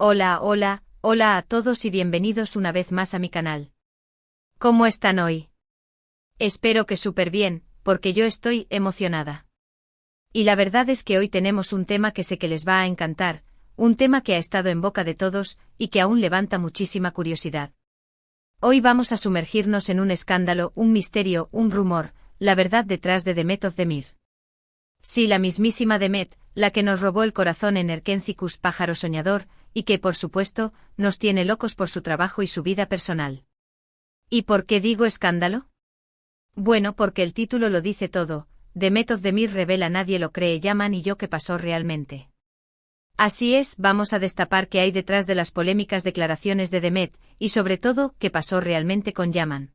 Hola a todos y bienvenidos una vez más a mi canal. ¿Cómo están hoy? Espero que súper bien, porque yo estoy emocionada. Y la verdad es que hoy tenemos un tema que sé que les va a encantar, un tema que ha estado en boca de todos y que aún levanta muchísima curiosidad. Hoy vamos a sumergirnos en un escándalo, un misterio, un rumor, la verdad detrás de Demet Özdemir. Sí, la mismísima Demet, la que nos robó el corazón en Erkenci-Kuş, pájaro soñador, y que por supuesto, nos tiene locos por su trabajo y su vida personal. ¿Y por qué digo escándalo? Bueno, porque el título lo dice todo. Demet Özdemir revela, nadie lo cree, Yaman y yo, qué pasó realmente. Así es, vamos a destapar qué hay detrás de las polémicas declaraciones de Demet, y sobre todo, qué pasó realmente con Yaman.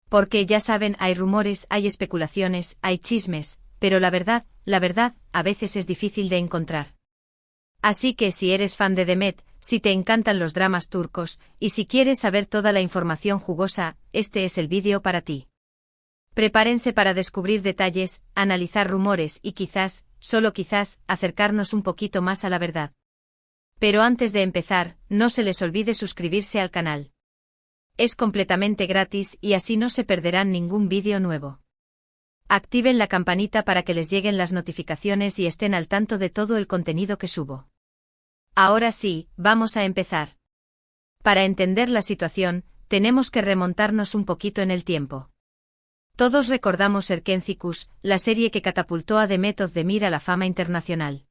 Porque ya saben, hay rumores, hay especulaciones, hay chismes, pero la verdad, a veces es difícil de encontrar. Así que si eres fan de Demet, si te encantan los dramas turcos, y si quieres saber toda la información jugosa, este es el vídeo para ti. Prepárense para descubrir detalles, analizar rumores y quizás, solo quizás, acercarnos un poquito más a la verdad. Pero antes de empezar, no se les olvide suscribirse al canal. Es completamente gratis y así no se perderán ningún vídeo nuevo. Activen la campanita para que les lleguen las notificaciones y estén al tanto de todo el contenido que subo. Ahora sí, vamos a empezar. Para entender la situación, tenemos que remontarnos un poquito en el tiempo. Todos recordamos Erkenci-Kuş, la serie que catapultó a Demet Özdemir a la fama internacional.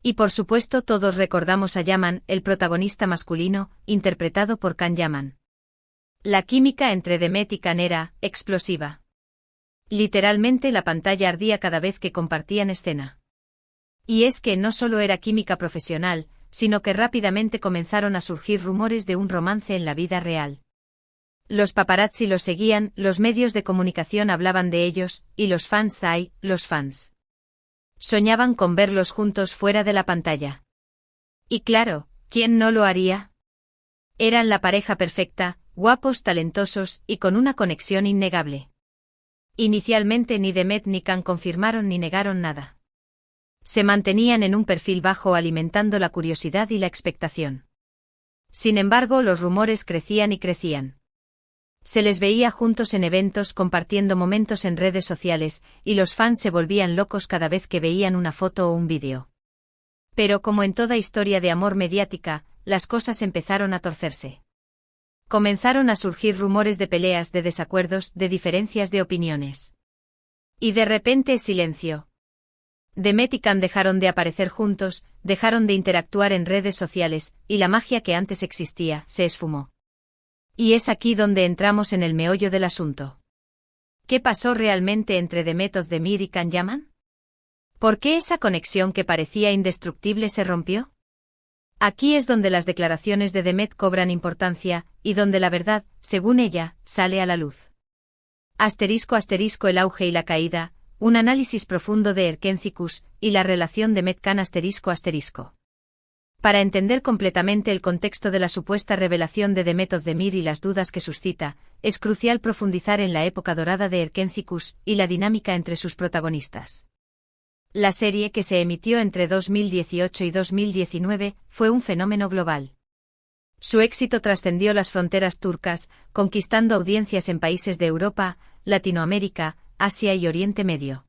Y por supuesto todos recordamos a Yaman, el protagonista masculino, interpretado por Can Yaman. La química entre Demet y Can era explosiva. Literalmente la pantalla ardía cada vez que compartían escena. Y es que no solo era química profesional, sino que rápidamente comenzaron a surgir rumores de un romance en la vida real. Los paparazzi los seguían, los medios de comunicación hablaban de ellos, y los fans soñaban con verlos juntos fuera de la pantalla. Y claro, ¿quién no lo haría? Eran la pareja perfecta, guapos, talentosos y con una conexión innegable. Inicialmente ni Demet ni Can confirmaron ni negaron nada. Se mantenían en un perfil bajo alimentando la curiosidad y la expectación. Sin embargo, los rumores crecían y crecían. Se les veía juntos en eventos, compartiendo momentos en redes sociales, y los fans se volvían locos cada vez que veían una foto o un vídeo. Pero como en toda historia de amor mediática, las cosas empezaron a torcerse. Comenzaron a surgir rumores de peleas, de desacuerdos, de diferencias de opiniones. Y de repente silencio. Demet y Can dejaron de aparecer juntos, dejaron de interactuar en redes sociales, y la magia que antes existía se esfumó. Y es aquí donde entramos en el meollo del asunto. ¿Qué pasó realmente entre Demet Özdemir y Can Yaman? ¿Por qué esa conexión que parecía indestructible se rompió? Aquí es donde las declaraciones de Demet cobran importancia, y donde la verdad, según ella, sale a la luz. *** El auge y la caída, un análisis profundo de Erkenci-Kuş, y la relación Demet-Can ***. Para entender completamente el contexto de la supuesta revelación de Demet Özdemir y las dudas que suscita, es crucial profundizar en la época dorada de Erkenci-Kuş y la dinámica entre sus protagonistas. La serie, que se emitió entre 2018 y 2019, fue un fenómeno global. Su éxito trascendió las fronteras turcas, conquistando audiencias en países de Europa, Latinoamérica, Asia y Oriente Medio.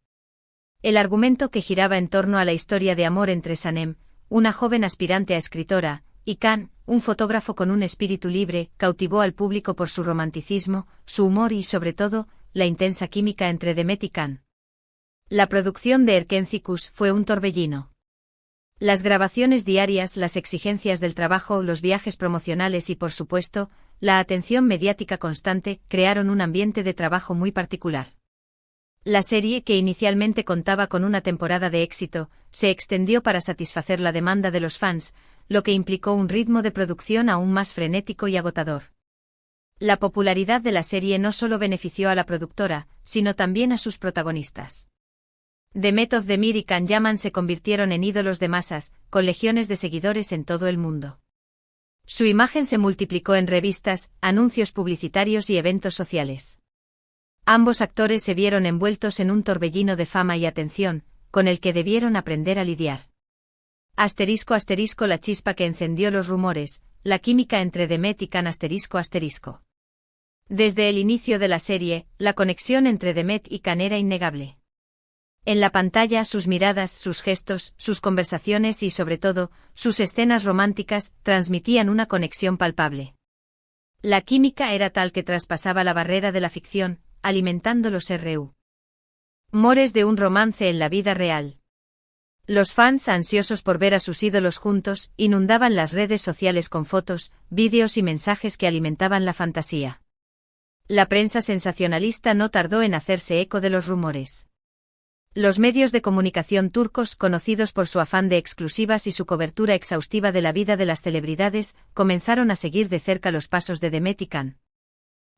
El argumento, que giraba en torno a la historia de amor entre Sanem, una joven aspirante a escritora, y Can, un fotógrafo con un espíritu libre, cautivó al público por su romanticismo, su humor y, sobre todo, la intensa química entre Demet y Can. La producción de Erkenci-Kuş fue un torbellino. Las grabaciones diarias, las exigencias del trabajo, los viajes promocionales y, por supuesto, la atención mediática constante, crearon un ambiente de trabajo muy particular. La serie, que inicialmente contaba con una temporada de éxito, se extendió para satisfacer la demanda de los fans, lo que implicó un ritmo de producción aún más frenético y agotador. La popularidad de la serie no solo benefició a la productora, sino también a sus protagonistas. Demet Özdemir y Can Yaman se convirtieron en ídolos de masas, con legiones de seguidores en todo el mundo. Su imagen se multiplicó en revistas, anuncios publicitarios y eventos sociales. Ambos actores se vieron envueltos en un torbellino de fama y atención, con el que debieron aprender a lidiar. Asterisco asterisco la chispa que encendió los rumores, la química entre Demet y Khan asterisco asterisco. Desde el inicio de la serie, la conexión entre Demet y Khan era innegable. En la pantalla, sus miradas, sus gestos, sus conversaciones y, sobre todo, sus escenas románticas, transmitían una conexión palpable. La química era tal que traspasaba la barrera de la ficción, alimentando los rumores de un romance en la vida real. Los fans, ansiosos por ver a sus ídolos juntos, inundaban las redes sociales con fotos, vídeos y mensajes que alimentaban la fantasía. La prensa sensacionalista no tardó en hacerse eco de los rumores. Los medios de comunicación turcos, conocidos por su afán de exclusivas y su cobertura exhaustiva de la vida de las celebridades, comenzaron a seguir de cerca los pasos de Demet y Khan.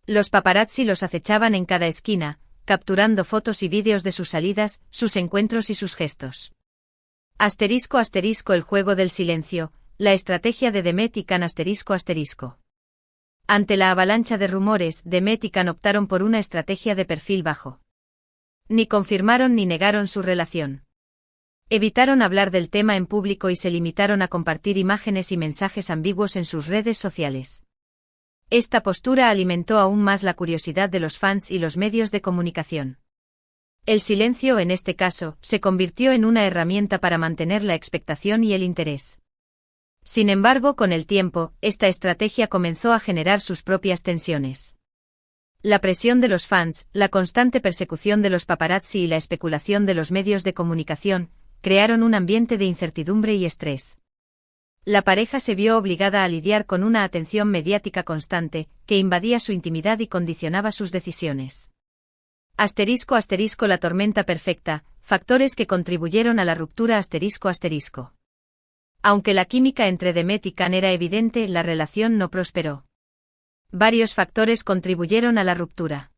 Los paparazzi los acechaban en cada esquina, capturando fotos y vídeos de sus salidas, sus encuentros y sus gestos. Asterisco asterisco el juego del silencio, la estrategia de Demet y Khan asterisco asterisco. Ante la avalancha de rumores, Demet y Khan optaron por una estrategia de perfil bajo. Ni confirmaron ni negaron su relación. Evitaron hablar del tema en público y se limitaron a compartir imágenes y mensajes ambiguos en sus redes sociales. Esta postura alimentó aún más la curiosidad de los fans y los medios de comunicación. El silencio, en este caso, se convirtió en una herramienta para mantener la expectación y el interés. Sin embargo, con el tiempo, esta estrategia comenzó a generar sus propias tensiones. La presión de los fans, la constante persecución de los paparazzi y la especulación de los medios de comunicación, crearon un ambiente de incertidumbre y estrés. La pareja se vio obligada a lidiar con una atención mediática constante, que invadía su intimidad y condicionaba sus decisiones. Asterisco asterisco la tormenta perfecta, factores que contribuyeron a la ruptura asterisco asterisco. Aunque la química entre Demet y Khan era evidente, la relación no prosperó. Varios factores contribuyeron a la ruptura.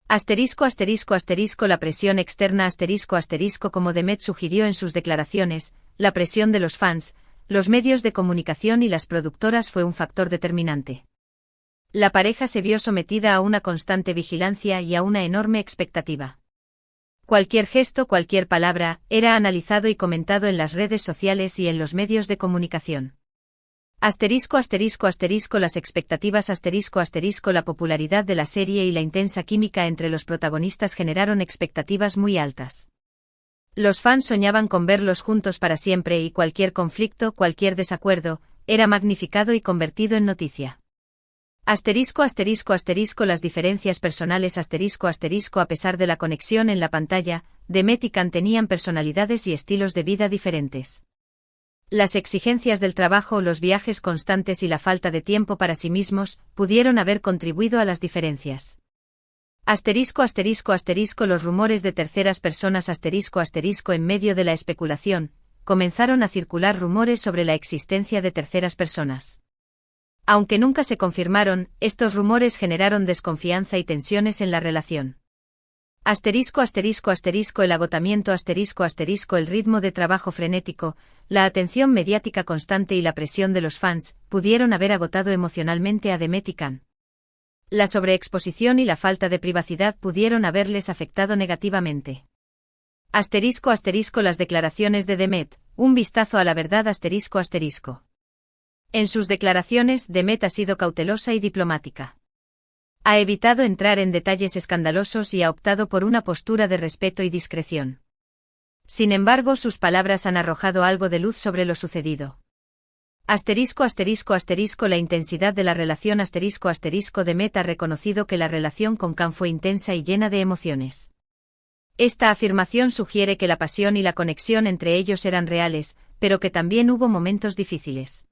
Asterisco asterisco asterisco la presión externa asterisco asterisco como Demet sugirió en sus declaraciones, la presión de los fans, los medios de comunicación y las productoras fue un factor determinante. La pareja se vio sometida a una constante vigilancia y a una enorme expectativa. Cualquier gesto, cualquier palabra, era analizado y comentado en las redes sociales y en los medios de comunicación. Asterisco asterisco asterisco las expectativas asterisco asterisco la popularidad de la serie y la intensa química entre los protagonistas generaron expectativas muy altas. Los fans soñaban con verlos juntos para siempre y cualquier conflicto, cualquier desacuerdo, era magnificado y convertido en noticia. Asterisco asterisco asterisco las diferencias personales asterisco asterisco a pesar de la conexión en la pantalla, Demet y Khan tenían personalidades y estilos de vida diferentes. Las exigencias del trabajo, los viajes constantes y la falta de tiempo para sí mismos, pudieron haber contribuido a las diferencias. Asterisco asterisco asterisco los rumores de terceras personas asterisco asterisco en medio de la especulación, comenzaron a circular rumores sobre la existencia de terceras personas. Aunque nunca se confirmaron, estos rumores generaron desconfianza y tensiones en la relación. Asterisco asterisco asterisco el agotamiento asterisco asterisco el ritmo de trabajo frenético, la atención mediática constante y la presión de los fans, pudieron haber agotado emocionalmente a Demet y Khan. La sobreexposición y la falta de privacidad pudieron haberles afectado negativamente. Asterisco asterisco las declaraciones de Demet, un vistazo a la verdad asterisco asterisco. En sus declaraciones, Demet ha sido cautelosa y diplomática. Ha evitado entrar en detalles escandalosos y ha optado por una postura de respeto y discreción. Sin embargo, sus palabras han arrojado algo de luz sobre lo sucedido. Asterisco asterisco asterisco la intensidad de la relación asterisco asterisco Demet ha reconocido que la relación con Khan fue intensa y llena de emociones. Esta afirmación sugiere que la pasión y la conexión entre ellos eran reales, pero que también hubo momentos difíciles.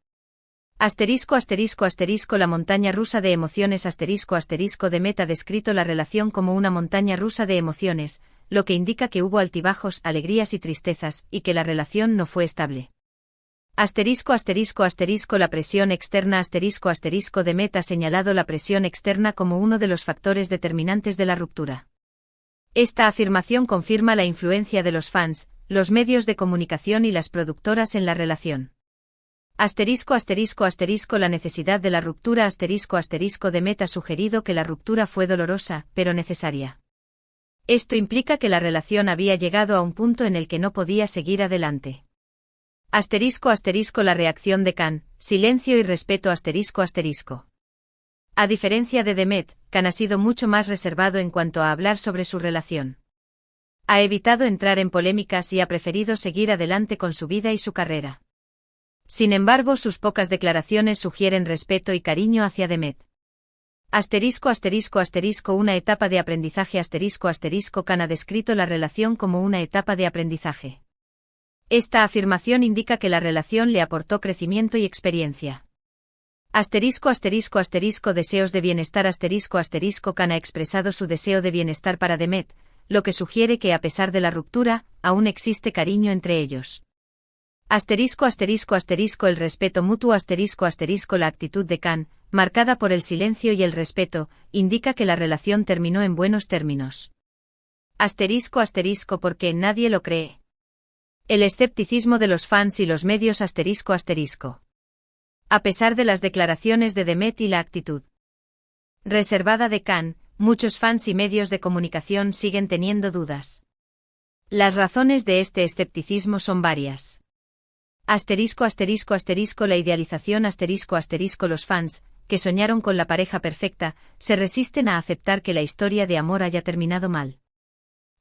Asterisco asterisco asterisco la montaña rusa de emociones asterisco asterisco Demet ha descrito la relación como una montaña rusa de emociones, lo que indica que hubo altibajos, alegrías y tristezas, y que la relación no fue estable. Asterisco asterisco asterisco la presión externa asterisco asterisco Demet ha señalado la presión externa como uno de los factores determinantes de la ruptura. Esta afirmación confirma la influencia de los fans, los medios de comunicación y las productoras en la relación. Asterisco asterisco asterisco la necesidad de la ruptura asterisco asterisco Demet ha sugerido que la ruptura fue dolorosa, pero necesaria. Esto implica que la relación había llegado a un punto en el que no podía seguir adelante. Asterisco asterisco la reacción de Khan, silencio y respeto asterisco asterisco. A diferencia de Demet, Khan ha sido mucho más reservado en cuanto a hablar sobre su relación. Ha evitado entrar en polémicas y ha preferido seguir adelante con su vida y su carrera. Sin embargo, sus pocas declaraciones sugieren respeto y cariño hacia Demet. Asterisco asterisco asterisco una etapa de aprendizaje asterisco asterisco Khan ha descrito la relación como una etapa de aprendizaje. Esta afirmación indica que la relación le aportó crecimiento y experiencia. Asterisco asterisco asterisco deseos de bienestar asterisco asterisco Khan ha expresado su deseo de bienestar para Demet, lo que sugiere que a pesar de la ruptura, aún existe cariño entre ellos. Asterisco asterisco asterisco el respeto mutuo asterisco asterisco la actitud de Khan, marcada por el silencio y el respeto, indica que la relación terminó en buenos términos. Asterisco asterisco porque nadie lo cree. El escepticismo de los fans y los medios asterisco asterisco. A pesar de las declaraciones de Demet y la actitud reservada de Khan, muchos fans y medios de comunicación siguen teniendo dudas. Las razones de este escepticismo son varias. Asterisco asterisco asterisco la idealización asterisco asterisco los fans, que soñaron con la pareja perfecta, se resisten a aceptar que la historia de amor haya terminado mal.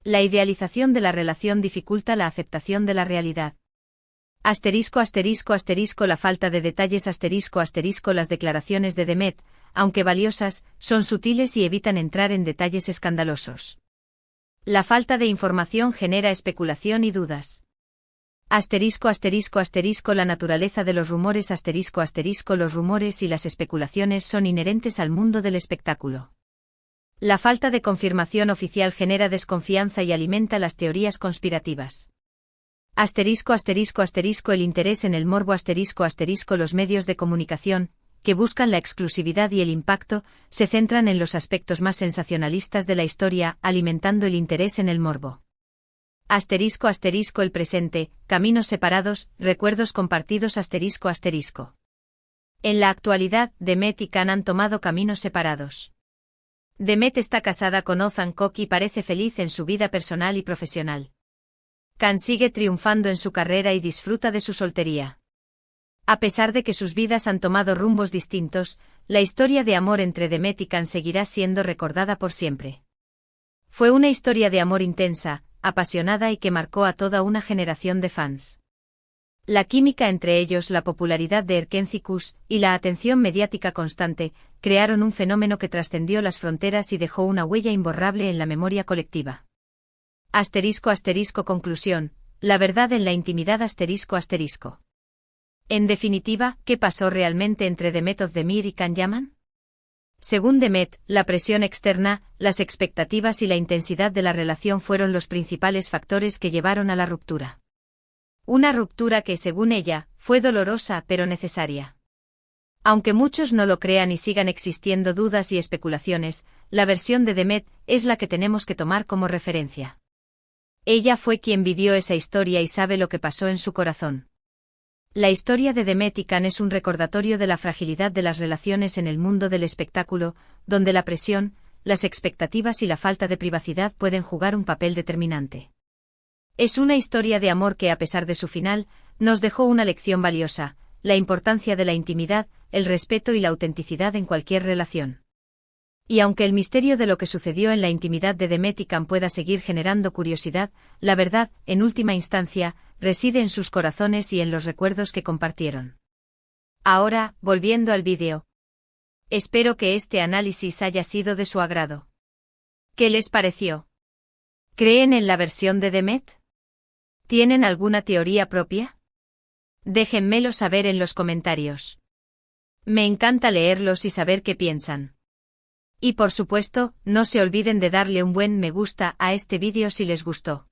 La idealización de la relación dificulta la aceptación de la realidad. Asterisco asterisco asterisco la falta de detalles asterisco asterisco las declaraciones de Demet, aunque valiosas, son sutiles y evitan entrar en detalles escandalosos. La falta de información genera especulación y dudas. Asterisco asterisco asterisco la naturaleza de los rumores asterisco asterisco los rumores y las especulaciones son inherentes al mundo del espectáculo. La falta de confirmación oficial genera desconfianza y alimenta las teorías conspirativas. Asterisco asterisco asterisco el interés en el morbo asterisco asterisco los medios de comunicación, que buscan la exclusividad y el impacto, se centran en los aspectos más sensacionalistas de la historia, alimentando el interés en el morbo. Asterisco asterisco el presente, caminos separados, recuerdos compartidos asterisco asterisco. En la actualidad, Demet y Khan han tomado caminos separados. Demet está casada con Ozan Koc y parece feliz en su vida personal y profesional. Khan sigue triunfando en su carrera y disfruta de su soltería. A pesar de que sus vidas han tomado rumbos distintos, la historia de amor entre Demet y Khan seguirá siendo recordada por siempre. Fue una historia de amor intensa, apasionada y que marcó a toda una generación de fans. La química entre ellos, la popularidad de Erkenci y la atención mediática constante, crearon un fenómeno que trascendió las fronteras y dejó una huella imborrable en la memoria colectiva. Asterisco asterisco conclusión, la verdad en la intimidad asterisco asterisco. En definitiva, ¿qué pasó realmente entre Demet Özdemir y Can Yaman? Según Demet, la presión externa, las expectativas y la intensidad de la relación fueron los principales factores que llevaron a la ruptura. Una ruptura que, según ella, fue dolorosa pero necesaria. Aunque muchos no lo crean y sigan existiendo dudas y especulaciones, la versión de Demet es la que tenemos que tomar como referencia. Ella fue quien vivió esa historia y sabe lo que pasó en su corazón. La historia de Demet y Can es un recordatorio de la fragilidad de las relaciones en el mundo del espectáculo, donde la presión, las expectativas y la falta de privacidad pueden jugar un papel determinante. Es una historia de amor que, a pesar de su final, nos dejó una lección valiosa, la importancia de la intimidad, el respeto y la autenticidad en cualquier relación. Y aunque el misterio de lo que sucedió en la intimidad de Demet y Can pueda seguir generando curiosidad, la verdad, en última instancia, reside en sus corazones y en los recuerdos que compartieron. Ahora, volviendo al vídeo. Espero que este análisis haya sido de su agrado. ¿Qué les pareció? ¿Creen en la versión de Demet? ¿Tienen alguna teoría propia? Déjenmelo saber en los comentarios. Me encanta leerlos y saber qué piensan. Y por supuesto, no se olviden de darle un buen me gusta a este vídeo si les gustó.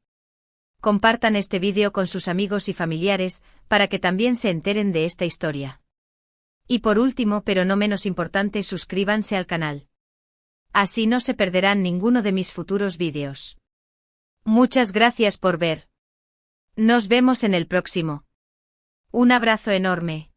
Compartan este vídeo con sus amigos y familiares, para que también se enteren de esta historia. Y por último, pero no menos importante, suscríbanse al canal. Así no se perderán ninguno de mis futuros vídeos. Muchas gracias por ver. Nos vemos en el próximo. Un abrazo enorme.